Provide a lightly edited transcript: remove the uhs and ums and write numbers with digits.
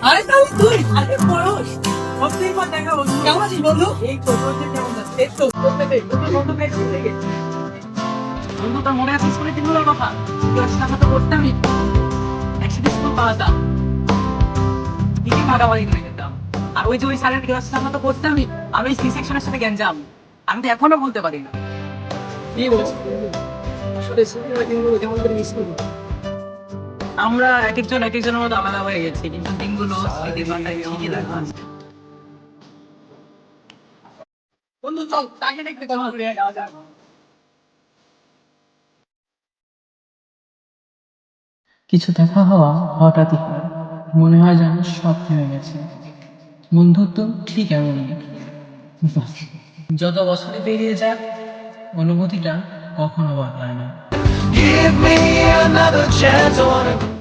আরে তাহলে তুই আগে পড়োস সবথেকে পর দেখা বন্ধু কেমন আছিস বন্ধু এই তো বলতে কেমন আছে এই তো বলতে দে তোর বন্ধু পেয়েছি থেকে বন্ধু তোর মনে আছে স্কুলে দিনগুলোর কথা ক্লাস আমরা তো করতামই একসাথে স্কুল পাওয়াতাম ঠিকই ভাগাভাগি করে যেতাম আর ওই যে ওই স্যারের ক্লাস আমরা তো করতামই আর ওই সি সেকশনের সাথে গ্যাঞ্জাম আমি তো এখনো বলতে পারি না কি বলছিস আসলে স্কুলের দিনগুলো কেমন করে মিস করবো আমরা এক একজনের মতো আলাদা হয়ে গেছি কিন্তু দিনগুলো স্মৃতির পাতায় ঠিকই রাখা আছে বন্ধু চল তাকে দেখতে কেমন ঘুরে যাওয়া যাক কিছু দেখা হওয়া হঠাৎই হয়, মনে হয় যেন সব থেমে গেছে। বন্ধুত্ব ঠিক এমনই, যত বছরই পেরিয়ে যায় অনুভূতিটা কখনো বদলায় না। Give me another chance, I wanna